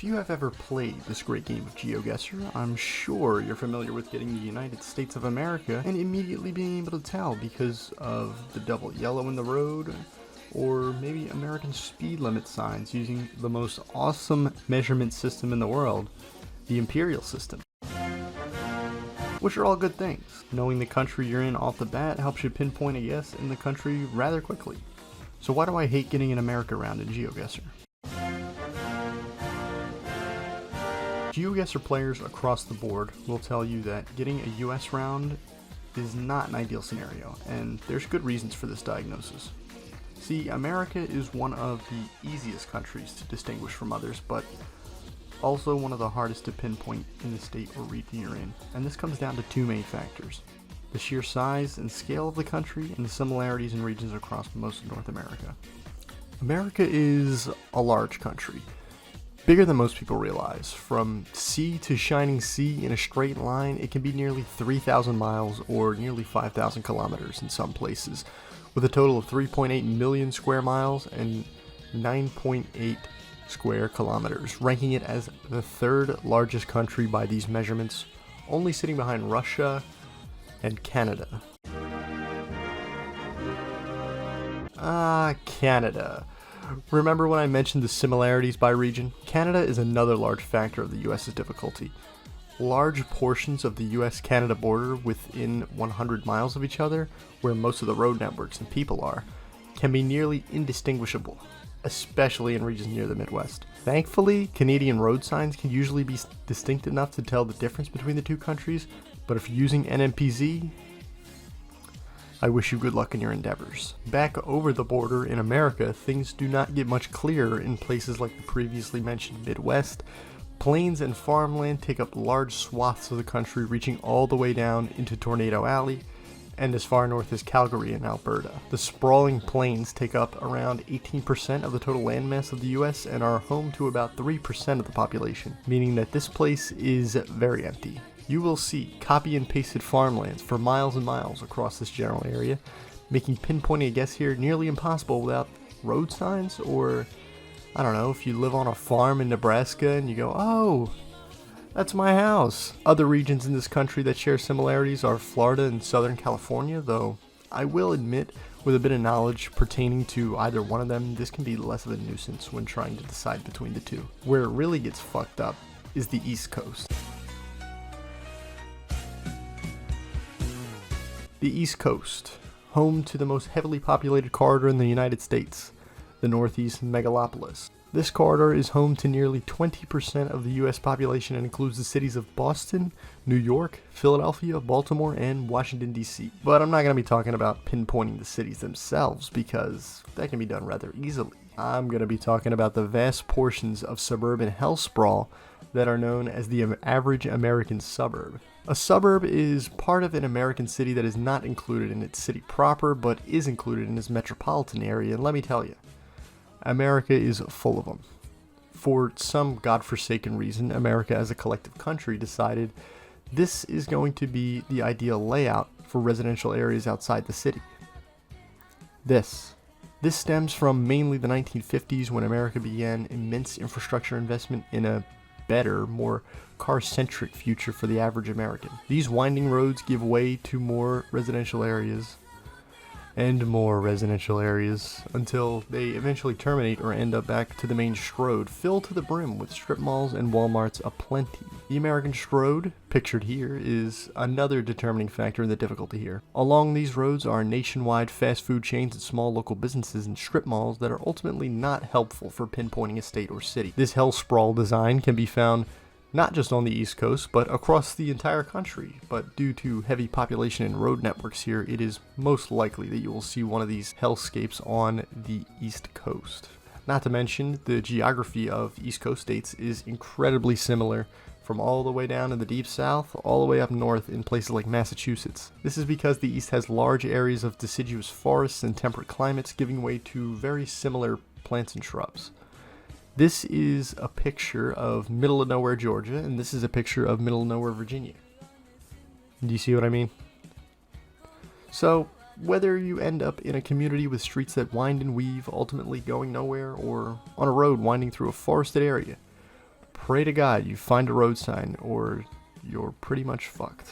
If you have ever played this great game of GeoGuessr, I'm sure you're familiar with getting the United States of America and immediately being able to tell because of the double yellow in the road, or maybe American speed limit signs using the most awesome measurement system in the world, the imperial system. Which are all good things. Knowing the country you're in off the bat helps you pinpoint a guess in the country rather quickly. So why do I hate getting an America round in GeoGuessr? GeoGuessr players across the board will tell you that getting a US round is not an ideal scenario, and there's good reasons for this diagnosis. See, America is one of the easiest countries to distinguish from others, but also one of the hardest to pinpoint in the state or region you're in, and this comes down to two main factors: the sheer size and scale of the country and the similarities in regions across most of North America. America is a large country, bigger than most people realize. From sea to shining sea in a straight line, it can be nearly 3,000 miles or nearly 5,000 kilometers in some places, with a total of 3.8 million square miles and 9.8 square kilometers, ranking it as the third largest country by these measurements, only sitting behind Russia and Canada. Canada. Remember when I mentioned the similarities by region? Canada is another large factor of the US's difficulty. Large portions of the US-Canada border within 100 miles of each other, where most of the road networks and people are, can be nearly indistinguishable, especially in regions near the Midwest. Thankfully, Canadian road signs can usually be distinct enough to tell the difference between the two countries, but if you're using NMPZ, I wish you good luck in your endeavors. Back over the border in America, things do not get much clearer in places like the previously mentioned Midwest. Plains and farmland take up large swaths of the country, reaching all the way down into Tornado Alley and as far north as Calgary in Alberta. The sprawling plains take up around 18% of the total landmass of the US and are home to about 3% of the population, meaning that this place is very empty. You will see copy and pasted farmlands for miles and miles across this general area, making pinpointing a guess here nearly impossible without road signs, or, I don't know, if you live on a farm in Nebraska and you go, oh, that's my house. Other regions in this country that share similarities are Florida and Southern California, though I will admit, with a bit of knowledge pertaining to either one of them, this can be less of a nuisance when trying to decide between the two. Where it really gets fucked up is the East Coast. The East Coast, home to the most heavily populated corridor in the United States, the Northeast Megalopolis. This corridor is home to nearly 20% of the US population and includes the cities of Boston, New York, Philadelphia, Baltimore, and Washington, D.C. But I'm not going to be talking about pinpointing the cities themselves because that can be done rather easily. I'm going to be talking about the vast portions of suburban hell sprawl that are known as the average American suburb. A suburb is part of an American city that is not included in its city proper, but is included in its metropolitan area, and let me tell you, America is full of them. For some godforsaken reason, America as a collective country decided this is going to be the ideal layout for residential areas outside the city. This stems from mainly the 1950s when America began immense infrastructure investment in a better, more car-centric future for the average American. These winding roads give way to more residential areas and more residential areas until they eventually terminate or end up back to the main Strode, filled to the brim with strip malls and Walmarts aplenty. The American Strode, pictured here, is another determining factor in the difficulty here. Along these roads are nationwide fast food chains and small local businesses and strip malls that are ultimately not helpful for pinpointing a state or city. This hell sprawl design can be found not just on the East Coast, but across the entire country. But due to heavy population and road networks here, it is most likely that you will see one of these hellscapes on the East Coast. Not to mention, the geography of East Coast states is incredibly similar from all the way down in the deep south, all the way up north in places like Massachusetts. This is because the East has large areas of deciduous forests and temperate climates, giving way to very similar plants and shrubs. This is a picture of middle of nowhere, Georgia, and this is a picture of middle of nowhere, Virginia. Do you see what I mean? So, whether you end up in a community with streets that wind and weave, ultimately going nowhere, or on a road winding through a forested area, pray to God you find a road sign, or you're pretty much fucked.